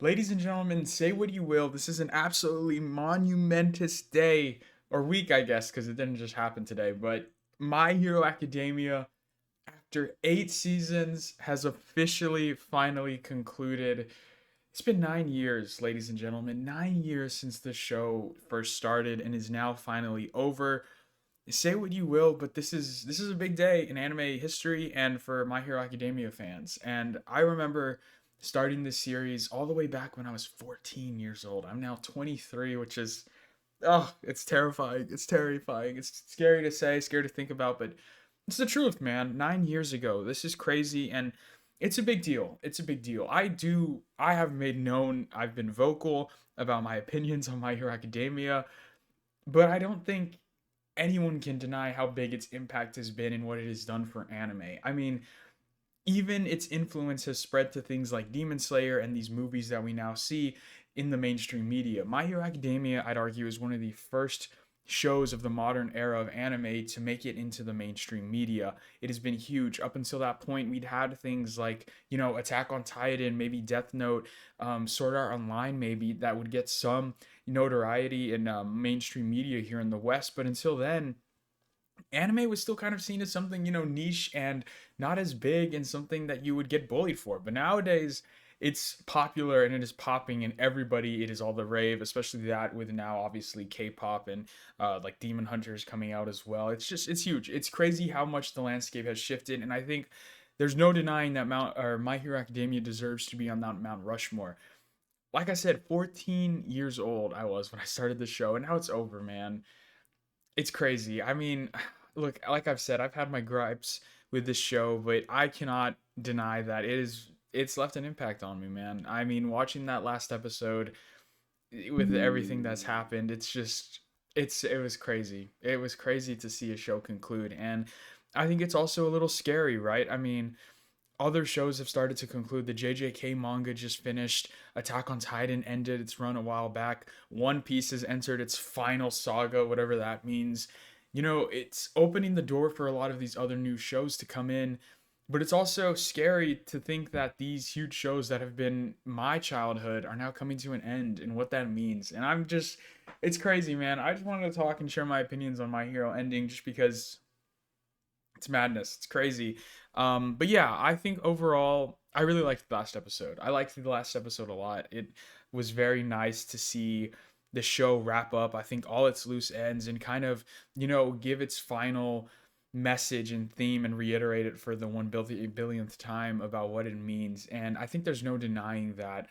Ladies and gentlemen, say what you will. This is an absolutely monumentous day or week, I guess, because it didn't just happen today. But My Hero Academia, after 8 seasons, has officially finally concluded. It's been 9 years, ladies and gentlemen. 9 years since the show first started and is now finally over. Say what you will, but this is a big day in anime history and for My Hero Academia fans. And I remember starting this series all the way back when I was 14 years old. I'm now 23, which is it's terrifying. It's terrifying. It's scary to say, scary to think about, but it's the truth, man. 9 years ago, this is crazy, and it's a big deal. It's a big deal. I have made known, I've been vocal about my opinions on My Hero Academia, but I don't think anyone can deny how big its impact has been and what it has done for anime. I mean, even its influence has spread to things like Demon Slayer and these movies that we now see in the mainstream media. My Hero Academia, I'd argue, is one of the first shows of the modern era of anime to make it into the mainstream media. It has been huge. Up until that point, we'd had things like, Attack on Titan, maybe Death Note, Sword Art Online, maybe, that would get some notoriety in mainstream media here in the West. But until then, anime was still kind of seen as something, niche and not as big and something that you would get bullied for. But nowadays, it's popular and it is popping, and everybody, it is all the rave, especially that with now obviously K-pop and like Demon Hunters coming out as well. It's huge. It's crazy how much the landscape has shifted, and I think there's no denying that My Hero Academia deserves to be on that Mount Rushmore. Like I said, 14 years old I was when I started the show, and now it's over, man. It's crazy. I mean, look, like I've said, I've had my gripes with this show, but I cannot deny that it's left an impact on me, man. I mean, watching that last episode with everything that's happened, it was crazy. It was crazy to see a show conclude, and I think it's also a little scary, right? I mean, other shows have started to conclude. The JJK manga just finished. Attack on Titan ended its run a while back. One Piece has entered its final saga, whatever that means. It's opening the door for a lot of these other new shows to come in. But it's also scary to think that these huge shows that have been my childhood are now coming to an end and what that means. And it's crazy, man. I just wanted to talk and share my opinions on My Hero ending just because it's madness. It's crazy. But yeah, I think overall, I really liked the last episode. I liked the last episode a lot. It was very nice to see the show wrap up. I think all its loose ends and kind of, give its final message and theme and reiterate it for the billionth time about what it means. And I think there's no denying that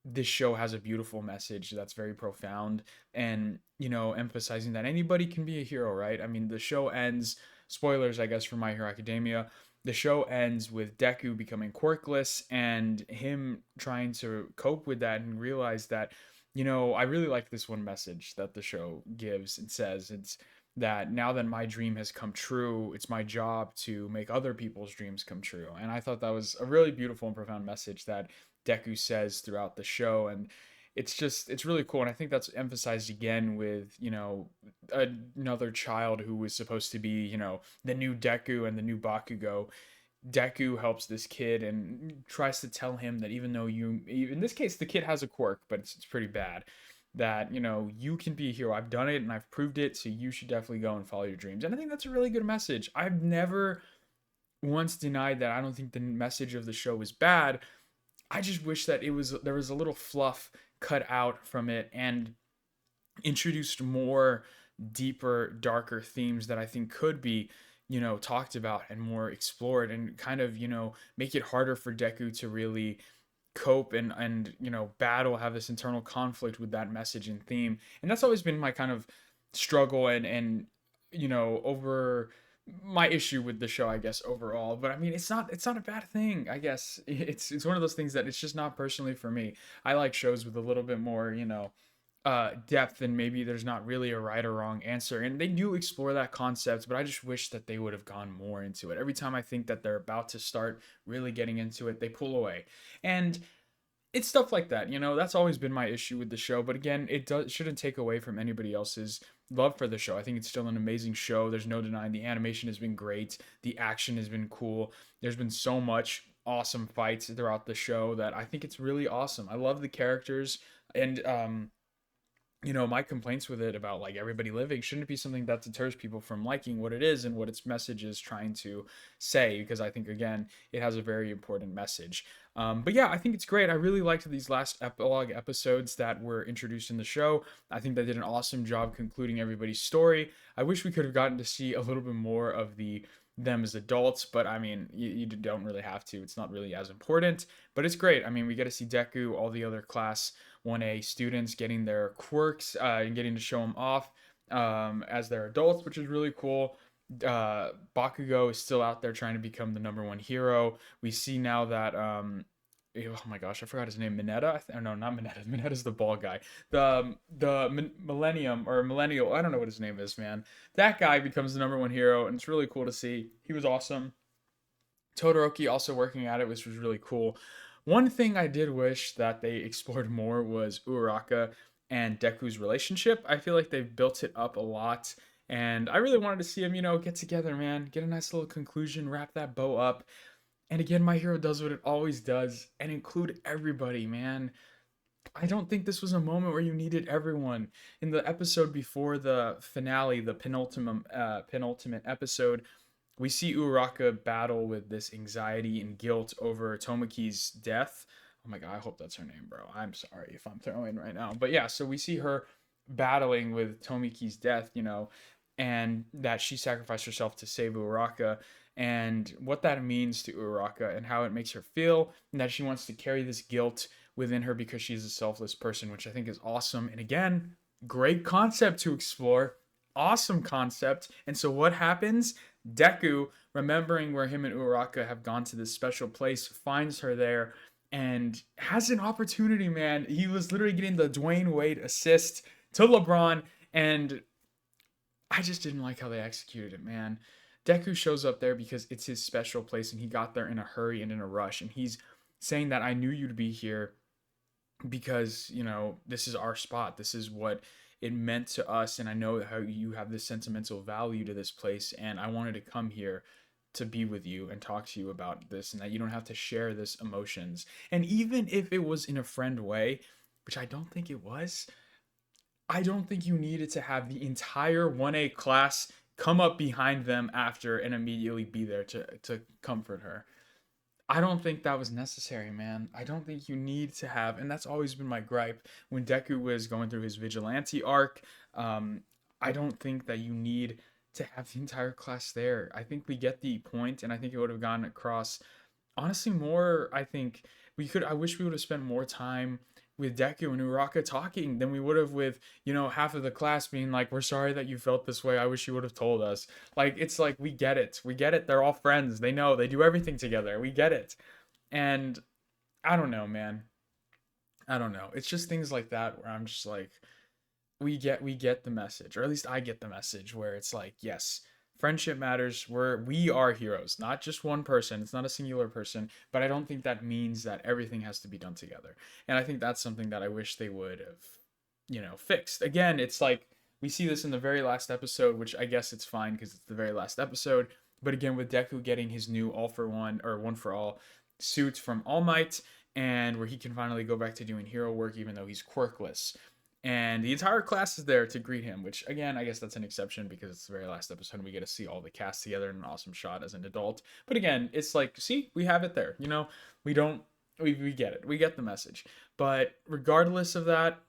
this show has a beautiful message that's very profound and, emphasizing that anybody can be a hero, right? I mean, the show ends, spoilers, I guess, for My Hero Academia. The show ends with Deku becoming quirkless and him trying to cope with that and realize that, I really like this one message that the show gives and says. It's that now that my dream has come true, it's my job to make other people's dreams come true. And I thought that was a really beautiful and profound message that Deku says throughout the show. And it's really cool. And I think that's emphasized again with, another child who was supposed to be, the new Deku and the new Bakugo. Deku helps this kid and tries to tell him that even though in this case, the kid has a quirk, but it's pretty bad, that, you can be a hero. I've done it and I've proved it. So you should definitely go and follow your dreams. And I think that's a really good message. I've never once denied that I don't think the message of the show is bad. I just wish that there was a little fluff cut out from it and introduced more deeper, darker themes that I think could be, talked about and more explored and kind of, make it harder for Deku to really cope and battle, have this internal conflict with that message and theme. And that's always been my kind of struggle and over my issue with the show, I guess, overall. But I mean, it's not a bad thing, I guess. It's one of those things that it's just not personally for me. I like shows with a little bit more, depth, and maybe there's not really a right or wrong answer, and they do explore that concept, but I just wish that they would have gone more into it. Every time I think that they're about to start really getting into it, they pull away. And it's stuff like that, that's always been my issue with the show. But again, shouldn't take away from anybody else's love for the show. I think it's still an amazing show. There's no denying the animation has been great, the action has been cool. There's been so much awesome fights throughout the show that I think it's really awesome. I love the characters, and my complaints with it about like everybody living shouldn't be something that deters people from liking what it is and what its message is trying to say, because I think again it has a very important message. But yeah, I think it's great. I really liked these last epilogue episodes that were introduced in the show. I think they did an awesome job concluding everybody's story. I wish we could have gotten to see a little bit more of them as adults, but I mean, you don't really have to. It's not really as important, but it's great. I mean, we get to see Deku, all the other class 1A students getting their quirks and getting to show them off as their adults, which is really cool. Bakugo is still out there trying to become the #1 hero. We see now that oh my gosh, I forgot his name. Mineta? No, not Mineta. Mineta's the ball guy. The Millennium or Millennial. I don't know what his name is, man. That guy becomes the #1 hero, and it's really cool to see. He was awesome. Todoroki also working at it, which was really cool. One thing I did wish that they explored more was Uraraka and Deku's relationship. I feel like they've built it up a lot, and I really wanted to see them, get together, man, get a nice little conclusion, wrap that bow up. And again, My Hero does what it always does and include everybody, man. I don't think this was a moment where you needed everyone. In the episode before the finale, the penultimate episode, we see Uraka battle with this anxiety and guilt over Tomoki's death. Oh my god, I hope that's her name, bro. I'm sorry if I'm throwing right now. But yeah, so we see her battling with Tomoki's death, and that she sacrificed herself to save Uraka, and what that means to Uraka and how it makes her feel, and that she wants to carry this guilt within her because she's a selfless person, which I think is awesome. And again, great concept to explore. Awesome concept. And so what happens? Deku, remembering where him and Uraka have gone to this special place, finds her there and has an opportunity, man. He was literally getting the Dwayne Wade assist to LeBron, and I just didn't like how they executed it, man. Deku shows up there because it's his special place, and he got there in a hurry and in a rush, and he's saying that I knew you'd be here because this is our spot, this is what it meant to us, and I know how you have this sentimental value to this place, and I wanted to come here to be with you and talk to you about this, and that you don't have to share this emotions. And even if it was in a friend way, which I don't think it was, I don't think you needed to have the entire 1A class come up behind them after and immediately be there to comfort her. I don't think that was necessary, man. I don't think you need to have, and that's always been my gripe when Deku was going through his vigilante arc. Um, I don't think that you need to have the entire class there. I think we get the point, and I think it would have gone across. Honestly, more. I think we could. I wish we would have spent more time with Deku and Uraka talking than we would have with half of the class being like, "We're sorry that you felt this way. I wish you would have told us." Like it's like we get it. We get it. They're all friends. They know. They do everything together. We get it. And I don't know, man. I don't know. It's just things like that where I'm just like, we get the message, or at least I get the message where it's like, yes, friendship matters. We are heroes, not just one person. It's not a singular person, but I don't think that means that everything has to be done together. And I think that's something that I wish they would have, fixed. Again, it's like we see this in the very last episode, which I guess it's fine because it's the very last episode. But again, with Deku getting his new All for One or One for All suit from All Might, and where he can finally go back to doing hero work even though he's quirkless, and the entire class is there to greet him, which again I guess that's an exception because it's the very last episode and we get to see all the cast together in an awesome shot as an adult. But again, it's like, see, we have it there, we don't we get it, we get the message. But regardless of that,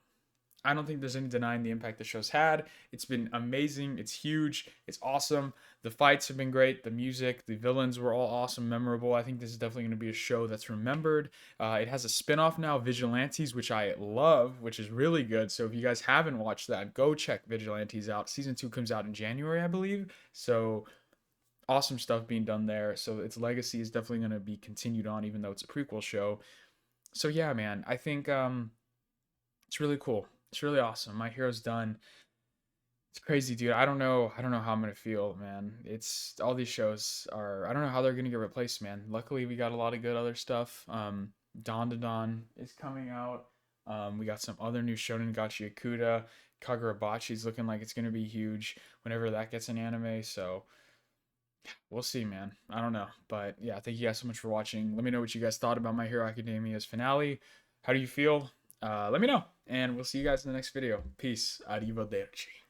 I don't think there's any denying the impact the show's had. It's been amazing. It's huge. It's awesome. The fights have been great. The music, the villains were all awesome, memorable. I think this is definitely going to be a show that's remembered. It has a spin-off now, Vigilantes, which I love, which is really good. So if you guys haven't watched that, go check Vigilantes out. Season 2 comes out in January, I believe. So awesome stuff being done there. So its legacy is definitely going to be continued on, even though it's a prequel show. So yeah, man, I think it's really cool. It's really awesome. My Hero's done. It's crazy, dude. I don't know how I'm gonna feel, man. It's all these shows are. I don't know how they're gonna get replaced, man. Luckily, we got a lot of good other stuff. Dawn to Dawn is coming out. We got some other new Shonen Gachi Yakuta. Kagurabachi's looking like it's gonna be huge whenever that gets an anime. So We'll see, man. I don't know. But yeah, thank you guys so much for watching. Let me know what you guys thought about My Hero Academia's finale. How do you feel? Let me know. And we'll see you guys in the next video. Peace. Arrivederci.